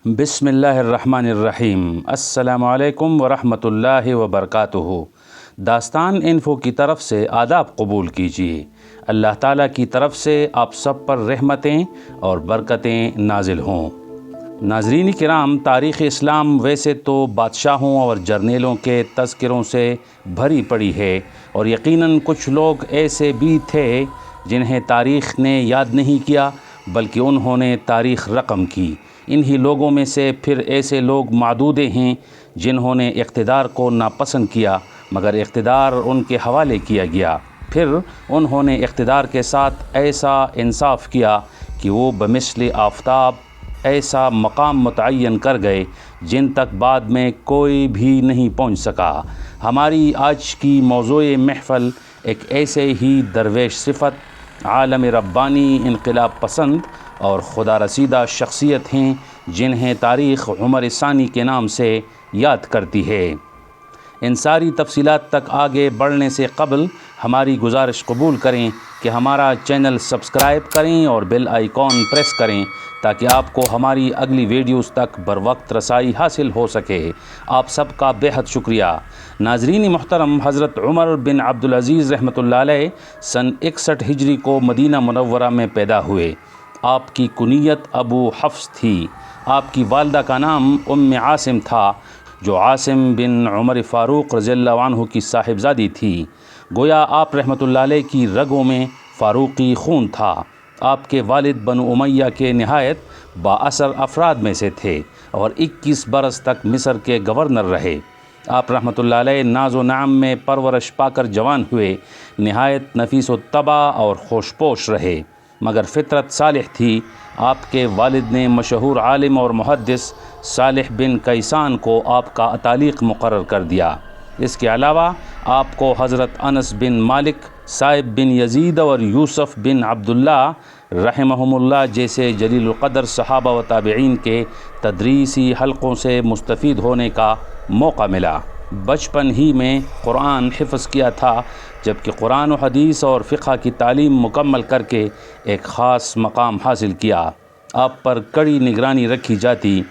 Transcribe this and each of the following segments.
بسم اللہ الرحمن الرحیم۔ السلام علیکم ورحمۃ اللہ وبرکاتہ۔ داستان انفو کی طرف سے آداب قبول کیجیے۔ اللہ تعالیٰ کی طرف سے آپ سب پر رحمتیں اور برکتیں نازل ہوں۔ ناظرین کرام، تاریخ اسلام ویسے تو بادشاہوں اور جرنیلوں کے تذکروں سے بھری پڑی ہے، اور یقیناً کچھ لوگ ایسے بھی تھے جنہیں تاریخ نے یاد نہیں کیا بلکہ انہوں نے تاریخ رقم کی۔ انہی لوگوں میں سے پھر ایسے لوگ معدودے ہیں جنہوں نے اقتدار کو ناپسند کیا، مگر اقتدار ان کے حوالے کیا گیا۔ پھر انہوں نے اقتدار کے ساتھ ایسا انصاف کیا کہ وہ بمثل آفتاب ایسا مقام متعین کر گئے جن تک بعد میں کوئی بھی نہیں پہنچ سکا۔ ہماری آج کی موضوع محفل ایک ایسے ہی درویش صفت، عالم ربانی، انقلاب پسند اور خدا رسیدہ شخصیت ہیں جنہیں تاریخ عمر ثانی کے نام سے یاد کرتی ہے۔ ان ساری تفصیلات تک آگے بڑھنے سے قبل ہماری گزارش قبول کریں کہ ہمارا چینل سبسکرائب کریں اور بیل آئیکن پریس کریں تاکہ آپ کو ہماری اگلی ویڈیوز تک بروقت رسائی حاصل ہو سکے۔ آپ سب کا بے حد شکریہ۔ ناظرین محترم، حضرت عمر بن عبدالعزیز رحمۃ اللہ علیہ سن 61 ہجری کو مدینہ منورہ میں پیدا ہوئے۔ آپ کی کنیت ابو حفص تھی۔ آپ کی والدہ کا نام عاصم تھا، جو عاصم بن عمر فاروق رضی اللہ عنہ کی صاحبزادی تھی۔ گویا آپ رحمۃ اللہ علیہ کی رگوں میں فاروقی خون تھا۔ آپ کے والد بنو امیہ کے نہایت با اثر افراد میں سے تھے اور 21 برس تک مصر کے گورنر رہے۔ آپ رحمۃ اللہ علیہ ناز و نعم میں پرورش پا کر جوان ہوئے، نہایت نفیس الطبع اور خوش پوش رہے، مگر فطرت صالح تھی۔ آپ کے والد نے مشہور عالم اور محدث صالح بن کیسان کو آپ کا اتالیق مقرر کر دیا۔ اس کے علاوہ آپ کو حضرت انس بن مالک، صائب بن یزید اور یوسف بن عبداللہ رحمہم اللہ جیسے جلیل القدر صحابہ و تابعین کے تدریسی حلقوں سے مستفید ہونے کا موقع ملا۔ بچپن ہی میں قرآن حفظ کیا تھا، جبکہ قرآن و حدیث اور فقہ کی تعلیم مکمل کر کے ایک خاص مقام حاصل کیا۔ آپ پر کڑی نگرانی رکھی جاتی۔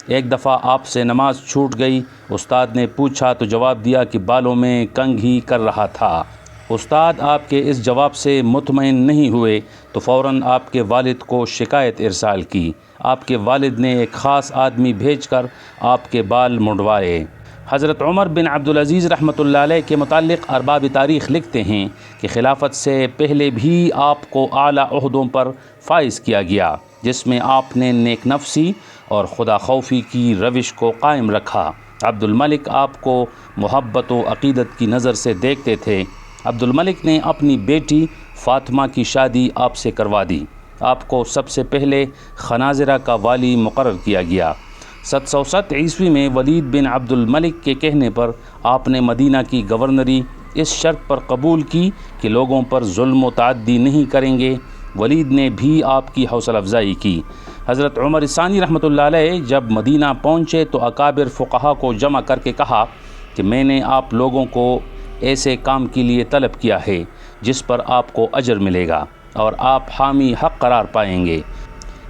ایک دفعہ آپ سے نماز چھوٹ گئی۔ استاد نے پوچھا تو جواب دیا کہ بالوں میں کنگھ ہی کر رہا تھا۔ استاد آپ کے اس جواب سے مطمئن نہیں ہوئے تو فوراً آپ کے والد کو شکایت ارسال کی۔ آپ کے والد نے ایک خاص آدمی بھیج کر آپ کے بال منڈوائے۔ حضرت عمر بن عبدالعزیز رحمۃ اللہ علیہ کے متعلق ارباب تاریخ لکھتے ہیں کہ خلافت سے پہلے بھی آپ کو اعلیٰ عہدوں پر فائز کیا گیا، جس میں آپ نے نیک نفسی اور خدا خوفی کی روش کو قائم رکھا۔ عبد الملک آپ کو محبت و عقیدت کی نظر سے دیکھتے تھے۔ عبد الملک نے اپنی بیٹی فاطمہ کی شادی آپ سے کروا دی۔ آپ کو سب سے پہلے خنازرہ کا والی مقرر کیا گیا۔ 707 عیسوی میں ولید بن عبد الملک کے کہنے پر آپ نے مدینہ کی گورنری اس شرط پر قبول کی کہ لوگوں پر ظلم و تعدی نہیں کریں گے۔ ولید نے بھی آپ کی حوصلہ افزائی کی۔ حضرت عمر ثانی رحمۃ اللہ علیہ جب مدینہ پہنچے تو اکابر فقہا کو جمع کر کے کہا کہ میں نے آپ لوگوں کو ایسے کام کے لیے طلب کیا ہے جس پر آپ کو اجر ملے گا اور آپ حامی حق قرار پائیں گے۔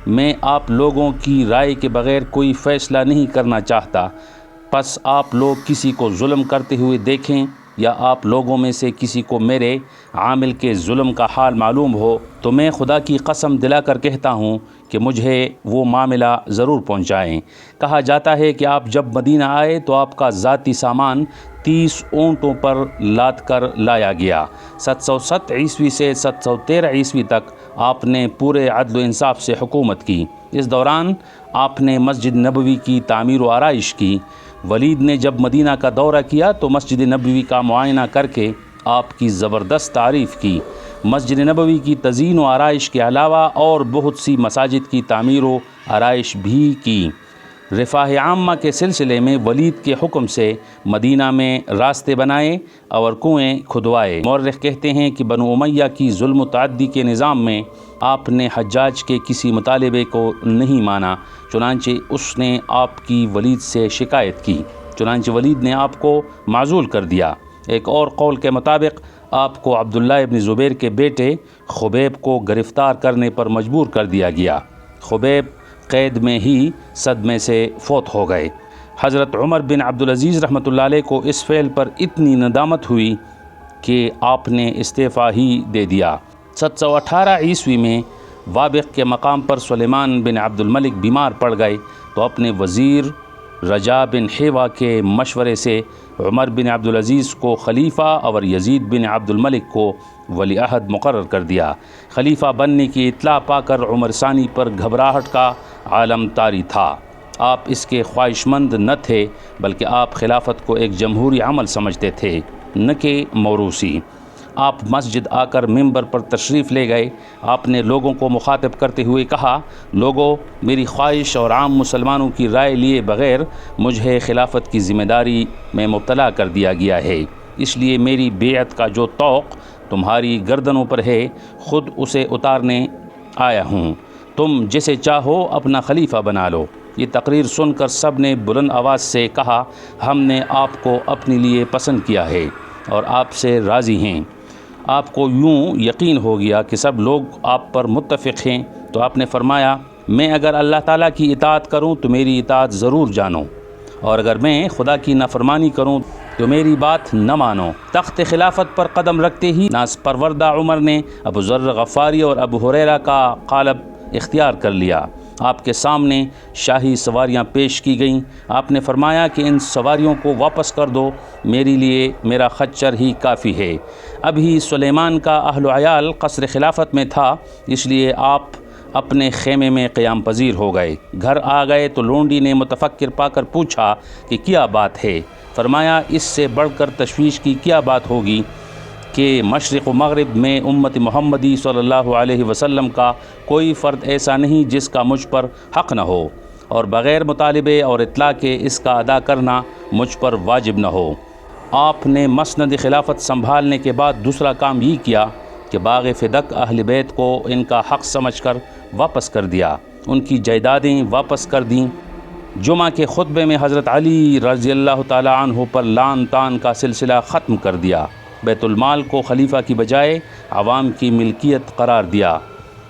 میں آپ لوگوں کی رائے کے بغیر کوئی فیصلہ نہیں کرنا چاہتا، پس آپ لوگ کسی کو ظلم کرتے ہوئے دیکھیں یا آپ لوگوں میں سے کسی کو میرے عامل کے ظلم کا حال معلوم ہو تو میں خدا کی قسم دلا کر کہتا ہوں کہ مجھے وہ معاملہ ضرور پہنچائیں۔ کہا جاتا ہے کہ آپ جب مدینہ آئے تو آپ کا ذاتی سامان 30 اونٹوں پر لاد کر لایا گیا۔ 707 عیسوی سے 713 عیسوی تک آپ نے پورے عدل و انصاف سے حکومت کی۔ اس دوران آپ نے مسجد نبوی کی تعمیر و آرائش کی۔ ولید نے جب مدینہ کا دورہ کیا تو مسجد نبوی کا معائنہ کر کے آپ کی زبردست تعریف کی۔ مسجد نبوی کی تزئین و آرائش کے علاوہ اور بہت سی مساجد کی تعمیر و آرائش بھی کی۔ رفاہ عامہ کے سلسلے میں ولید کے حکم سے مدینہ میں راستے بنائے اور کنویں کھدوائے۔ مورخ کہتے ہیں کہ بنو امیہ کی ظلم و تعدی کے نظام میں آپ نے حجاج کے کسی مطالبے کو نہیں مانا، چنانچہ اس نے آپ کی ولید سے شکایت کی، چنانچہ ولید نے آپ کو معزول کر دیا۔ ایک اور قول کے مطابق آپ کو عبداللہ ابن زبیر کے بیٹے خبیب کو گرفتار کرنے پر مجبور کر دیا گیا۔ خبیب قید میں ہی صدمے سے فوت ہو گئے۔ حضرت عمر بن عبدالعزیز رحمۃ اللہ علیہ کو اس فعل پر اتنی ندامت ہوئی کہ آپ نے استعفیٰ ہی دے دیا۔ 718 عیسوی میں وابق کے مقام پر سلیمان بن عبد الملک بیمار پڑ گئے تو اپنے وزیر رجا بن حیوہ کے مشورے سے عمر بن عبدالعزیز کو خلیفہ اور یزید بن عبد الملک کو ولی عہد مقرر کر دیا۔ خلیفہ بننے کی اطلاع پا کر عمر ثانی پر گھبراہٹ کا عالم طاری تھا۔ آپ اس کے خواہش مند نہ تھے بلکہ آپ خلافت کو ایک جمہوری عمل سمجھتے تھے نہ کہ موروثی۔ آپ مسجد آ کر ممبر پر تشریف لے گئے۔ آپ نے لوگوں کو مخاطب کرتے ہوئے کہا، لوگو، میری خواہش اور عام مسلمانوں کی رائے لیے بغیر مجھے خلافت کی ذمہ داری میں مبتلا کر دیا گیا ہے، اس لیے میری بیعت کا جو طوق تمہاری گردنوں پر ہے خود اسے اتارنے آیا ہوں، تم جسے چاہو اپنا خلیفہ بنا لو۔ یہ تقریر سن کر سب نے بلند آواز سے کہا، ہم نے آپ کو اپنے لیے پسند کیا ہے اور آپ سے راضی ہیں۔ آپ کو یوں یقین ہو گیا کہ سب لوگ آپ پر متفق ہیں تو آپ نے فرمایا، میں اگر اللہ تعالیٰ کی اطاعت کروں تو میری اطاعت ضرور جانو، اور اگر میں خدا کی نافرمانی کروں تو میری بات نہ مانو۔ تخت خلافت پر قدم رکھتے ہی ناز پروردہ عمر نے ابو ذر غفاری اور ابو ہریرہ کا قالب اختیار کر لیا۔ آپ کے سامنے شاہی سواریاں پیش کی گئیں۔ آپ نے فرمایا کہ ان سواریوں کو واپس کر دو، میرے لیے میرا خچر ہی کافی ہے۔ ابھی سلیمان کا اہل و عیال قصر خلافت میں تھا، اس لیے آپ اپنے خیمے میں قیام پذیر ہو گئے۔ گھر آ گئے تو لونڈی نے متفکر پا کر پوچھا کہ کیا بات ہے؟ فرمایا، اس سے بڑھ کر تشویش کی کیا بات ہوگی کہ مشرق و مغرب میں امت محمدی صلی اللہ علیہ وسلم کا کوئی فرد ایسا نہیں جس کا مجھ پر حق نہ ہو، اور بغیر مطالبے اور اطلاع کے اس کا ادا کرنا مجھ پر واجب نہ ہو۔ آپ نے مسند خلافت سنبھالنے کے بعد دوسرا کام یہ کیا کہ باغ فدق اہل بیت کو ان کا حق سمجھ کر واپس کر دیا، ان کی جائیدادیں واپس کر دیں۔ جمعہ کے خطبے میں حضرت علی رضی اللہ تعالی عنہ پر لعن طعن کا سلسلہ ختم کر دیا۔ بیت المال کو خلیفہ کی بجائے عوام کی ملکیت قرار دیا۔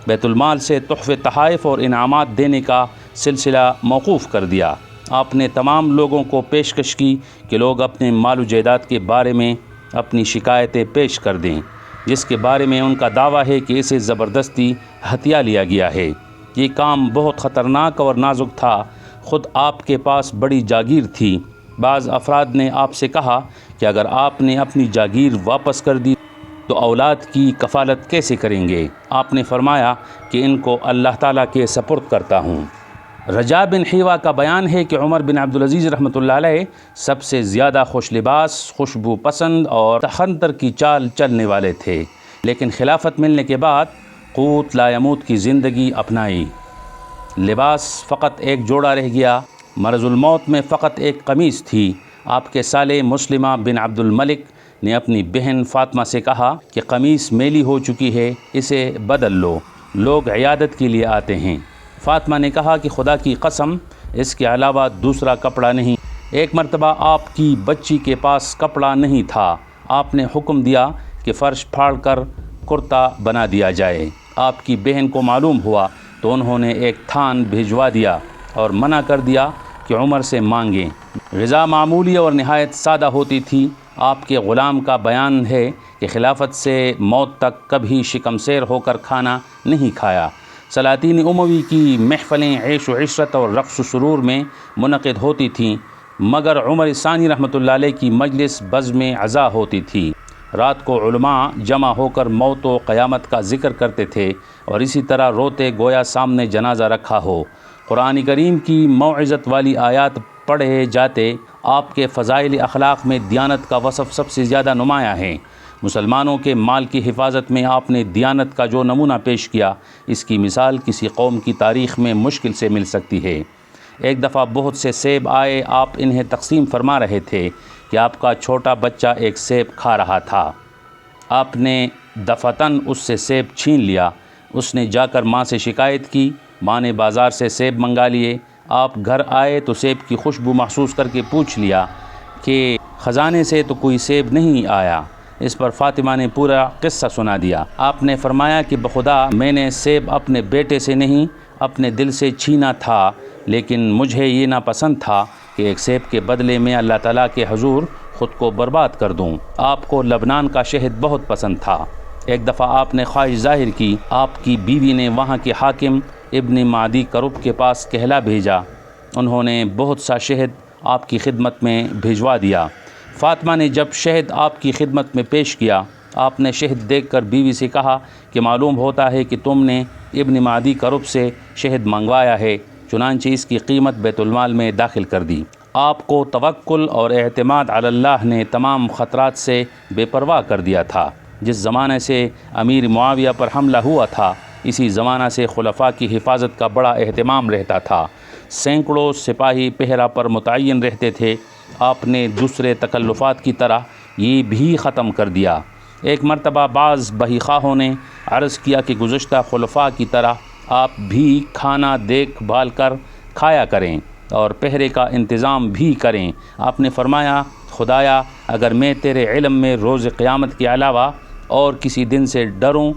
بیت المال سے تحفے تحائف اور انعامات دینے کا سلسلہ موقوف کر دیا۔ آپ نے تمام لوگوں کو پیشکش کی کہ لوگ اپنے مال و جائیداد کے بارے میں اپنی شکایتیں پیش کر دیں، جس کے بارے میں ان کا دعویٰ ہے کہ اسے زبردستی ہتھیا لیا گیا ہے۔ یہ کام بہت خطرناک اور نازک تھا۔ خود آپ کے پاس بڑی جاگیر تھی۔ بعض افراد نے آپ سے کہا کہ اگر آپ نے اپنی جاگیر واپس کر دی تو اولاد کی کفالت کیسے کریں گے؟ آپ نے فرمایا کہ ان کو اللہ تعالیٰ کے سپرد کرتا ہوں۔ رجا بن حیوہ کا بیان ہے کہ عمر بن عبدالعزیز رحمۃ اللہ علیہ سب سے زیادہ خوش لباس، خوشبو پسند اور تخنطر کی چال چلنے والے تھے، لیکن خلافت ملنے کے بعد قوت لا یموت کی زندگی اپنائی۔ لباس فقط ایک جوڑا رہ گیا۔ مرض الموت میں فقط ایک قمیص تھی۔ آپ کے سالے مسلمہ بن عبد الملک نے اپنی بہن فاطمہ سے کہا کہ قمیص میلی ہو چکی ہے، اسے بدل لو، لوگ عیادت کے لیے آتے ہیں۔ فاطمہ نے کہا کہ خدا کی قسم، اس کے علاوہ دوسرا کپڑا نہیں۔ ایک مرتبہ آپ کی بچی کے پاس کپڑا نہیں تھا۔ آپ نے حکم دیا کہ فرش پھاڑ کر کرتا بنا دیا جائے۔ آپ کی بہن کو معلوم ہوا تو انہوں نے ایک تھان بھیجوا دیا اور منع کر دیا کہ عمر سے مانگیں۔ غذا معمولی اور نہایت سادہ ہوتی تھی۔ آپ کے غلام کا بیان ہے کہ خلافت سے موت تک کبھی شکم سیر ہو کر کھانا نہیں کھایا۔ سلاطین اموی کی محفلیں عیش و عشرت اور رقص و سرور میں منعقد ہوتی تھیں، مگر عمر ثانی رحمۃ اللہ علیہ کی مجلس بزم عزا ہوتی تھی۔ رات کو علماء جمع ہو کر موت و قیامت کا ذکر کرتے تھے اور اسی طرح روتے گویا سامنے جنازہ رکھا ہو۔ قرآن کریم کی موعظت والی آیات پڑھے جاتے۔ آپ کے فضائل اخلاق میں دیانت کا وصف سب سے زیادہ نمایاں ہے۔ مسلمانوں کے مال کی حفاظت میں آپ نے دیانت کا جو نمونہ پیش کیا، اس کی مثال کسی قوم کی تاریخ میں مشکل سے مل سکتی ہے۔ ایک دفعہ بہت سے سیب آئے، آپ انہیں تقسیم فرما رہے تھے کہ آپ کا چھوٹا بچہ ایک سیب کھا رہا تھا۔ آپ نے دفتن اس سے سیب چھین لیا۔ اس نے جا کر ماں سے شکایت کی۔ ماں نے بازار سے سیب منگا لیے۔ آپ گھر آئے تو سیب کی خوشبو محسوس کر کے پوچھ لیا کہ خزانے سے تو کوئی سیب نہیں آیا۔ اس پر فاطمہ نے پورا قصہ سنا دیا۔ آپ نے فرمایا کہ بخدا میں نے سیب اپنے بیٹے سے نہیں، اپنے دل سے چھینا تھا، لیکن مجھے یہ ناپسند تھا کہ ایک سیب کے بدلے میں اللہ تعالیٰ کے حضور خود کو برباد کر دوں۔ آپ کو لبنان کا شہد بہت پسند تھا۔ ایک دفعہ آپ نے خواہش ظاہر کی، آپ کی بیوی نے وہاں کے حاکم ابن معدی کرب کے پاس کہلا بھیجا۔ انہوں نے بہت سا شہد آپ کی خدمت میں بھیجوا دیا۔ فاطمہ نے جب شہد آپ کی خدمت میں پیش کیا، آپ نے شہد دیکھ کر بیوی سے کہا کہ معلوم ہوتا ہے کہ تم نے ابن معدی کرب سے شہد منگوایا ہے، چنانچہ اس کی قیمت بیت المال میں داخل کر دی۔ آپ کو توکل اور اعتماد علی اللہ نے تمام خطرات سے بے پرواہ کر دیا تھا۔ جس زمانے سے امیر معاویہ پر حملہ ہوا تھا، اسی زمانہ سے خلفاء کی حفاظت کا بڑا اہتمام رہتا تھا۔ سینکڑوں سپاہی پہرہ پر متعین رہتے تھے۔ آپ نے دوسرے تکلفات کی طرح یہ بھی ختم کر دیا۔ ایک مرتبہ بعض بہی خواہوں نے عرض کیا کہ گزشتہ خلفاء کی طرح آپ بھی کھانا دیکھ بھال کر کھایا کریں اور پہرے کا انتظام بھی کریں۔ آپ نے فرمایا، خدایا اگر میں تیرے علم میں روز قیامت کے علاوہ اور کسی دن سے ڈروں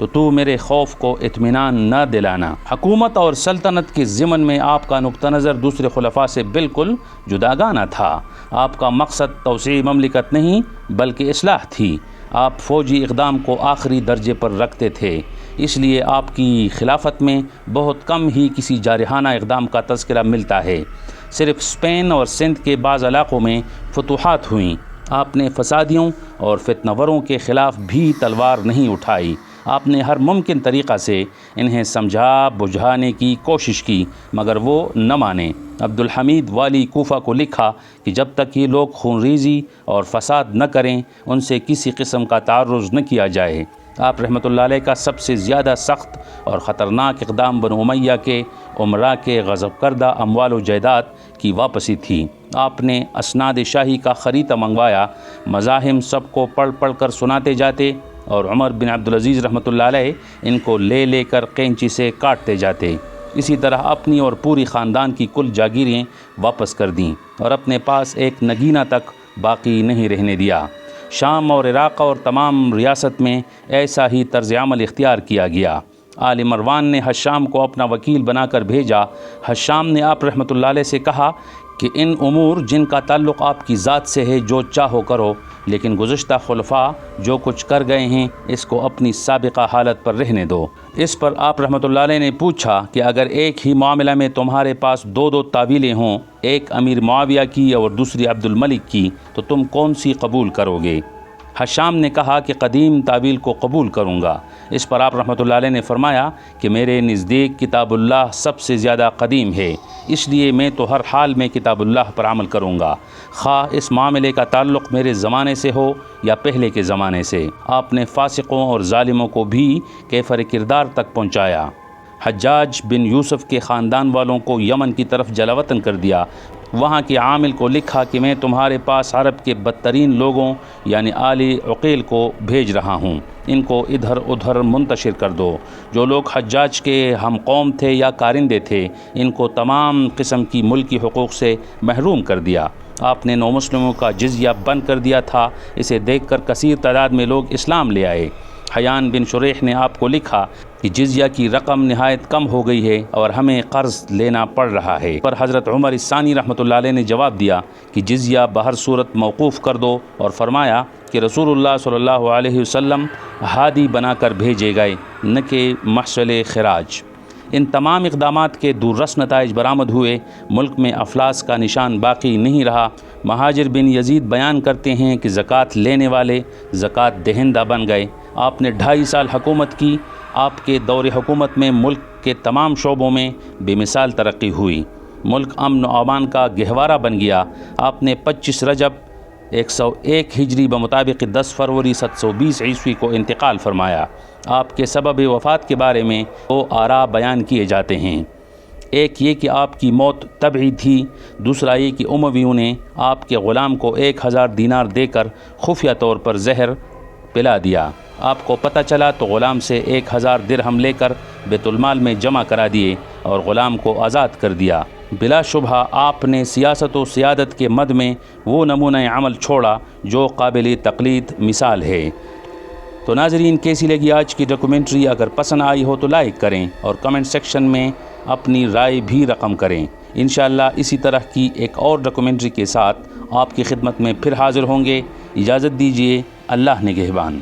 تو میرے خوف کو اطمینان نہ دلانا۔ حکومت اور سلطنت کے ضمن میں آپ کا نقطہ نظر دوسرے خلفاء سے بالکل جداگانہ تھا۔ آپ کا مقصد توسیع مملکت نہیں بلکہ اصلاح تھی۔ آپ فوجی اقدام کو آخری درجے پر رکھتے تھے، اس لیے آپ کی خلافت میں بہت کم ہی کسی جارحانہ اقدام کا تذکرہ ملتا ہے۔ صرف اسپین اور سندھ کے بعض علاقوں میں فتوحات ہوئیں۔ آپ نے فسادیوں اور فتنہ وروں کے خلاف بھی تلوار نہیں اٹھائی۔ آپ نے ہر ممکن طریقہ سے انہیں بجھانے کی کوشش کی، مگر وہ نہ مانے۔ عبد الحمید والی کوفہ کو لکھا کہ جب تک یہ لوگ خونریزی اور فساد نہ کریں، ان سے کسی قسم کا تعرض نہ کیا جائے۔ آپ رحمۃ اللہ علیہ کا سب سے زیادہ سخت اور خطرناک اقدام بنو امیہ کے امراء کے غصب کردہ اموال و جائیداد کی واپسی تھی۔ آپ نے اسناد شاہی کا خریطہ منگوایا، مزاحم سب کو پڑھ پڑھ کر سناتے جاتے اور عمر بن عبدالعزیز رحمۃ اللہ علیہ ان کو لے کر قینچی سے کاٹتے جاتے۔ اسی طرح اپنی اور پوری خاندان کی کل جاگیریں واپس کر دیں اور اپنے پاس ایک نگینہ تک باقی نہیں رہنے دیا۔ شام اور عراق اور تمام ریاست میں ایسا ہی طرز عمل اختیار کیا گیا۔ آل مروان نے حشام کو اپنا وکیل بنا کر بھیجا۔ حشام نے آپ رحمۃ اللہ علیہ سے کہا کہ ان امور جن کا تعلق آپ کی ذات سے ہے جو چاہو کرو، لیکن گزشتہ خلفاء جو کچھ کر گئے ہیں اس کو اپنی سابقہ حالت پر رہنے دو۔ اس پر آپ رحمۃ اللہ علیہ نے پوچھا کہ اگر ایک ہی معاملہ میں تمہارے پاس دو تعویلیں ہوں، ایک امیر معاویہ کی اور دوسری عبد الملک کی، تو تم کون سی قبول کرو گے؟ حشام نے کہا کہ قدیم تعویل کو قبول کروں گا۔ اس پر آپ رحمۃ اللہ علیہ نے فرمایا کہ میرے نزدیک کتاب اللہ سب سے زیادہ قدیم ہے، اس لیے میں تو ہر حال میں کتاب اللہ پر عمل کروں گا، خواہ اس معاملے کا تعلق میرے زمانے سے ہو یا پہلے کے زمانے سے۔ آپ نے فاسقوں اور ظالموں کو بھی کیفر کردار تک پہنچایا۔ حجاج بن یوسف کے خاندان والوں کو یمن کی طرف جلاوطن کر دیا۔ وہاں کے عامل کو لکھا کہ میں تمہارے پاس عرب کے بدترین لوگوں یعنی آل عقیل کو بھیج رہا ہوں، ان کو ادھر ادھر منتشر کر دو۔ جو لوگ حجاج کے ہم قوم تھے یا کارندے تھے، ان کو تمام قسم کی ملکی حقوق سے محروم کر دیا۔ آپ نے نو مسلموں کا جزیہ بند کر دیا تھا، اسے دیکھ کر کثیر تعداد میں لوگ اسلام لے آئے۔ حیان بن شریح نے آپ کو لکھا کہ جزیہ کی رقم نہایت کم ہو گئی ہے اور ہمیں قرض لینا پڑ رہا ہے۔ پر حضرت عمر الثانی رحمۃ اللہ علیہ نے جواب دیا کہ جزیہ بہر صورت موقوف کر دو، اور فرمایا کہ رسول اللہ صلی اللہ علیہ وسلم ہادی بنا کر بھیجے گئے، نہ کہ محصول خراج۔ ان تمام اقدامات کے دوررس نتائج برآمد ہوئے، ملک میں افلاس کا نشان باقی نہیں رہا۔ مہاجر بن یزید بیان کرتے ہیں کہ زکوٰۃ لینے والے زکوٰۃ دہندہ بن گئے۔ آپ نے 2.5 سال حکومت کی۔ آپ کے دور حکومت میں ملک کے تمام شعبوں میں بے مثال ترقی ہوئی، ملک امن و امان کا گہوارہ بن گیا۔ آپ نے 25 رجب 101 ہجری بمطابق 10 فروری 720 عیسوی کو انتقال فرمایا۔ آپ کے سبب وفات کے بارے میں 2 آراء بیان کیے جاتے ہیں۔ ایک یہ کہ آپ کی موت طبعی تھی، دوسرا یہ کہ امویوں نے آپ کے غلام کو 1000 دینار دے کر خفیہ طور پر زہر پلا دیا۔ آپ کو پتہ چلا تو غلام سے 1000 درہم لے کر بیت المال میں جمع کرا دیے اور غلام کو آزاد کر دیا۔ بلا شبہ آپ نے سیاست و سیادت کے مد میں وہ نمونہ عمل چھوڑا جو قابل تقلید مثال ہے۔ تو ناظرین، کیسی لگی آج کی ڈاکومنٹری؟ اگر پسند آئی ہو تو لائک کریں اور کمنٹ سیکشن میں اپنی رائے بھی رقم کریں۔ انشاءاللہ اسی طرح کی ایک اور ڈاکومنٹری کے ساتھ آپ کی خدمت میں پھر حاضر ہوں گے۔ اجازت دیجیے، اللہ نگہبان۔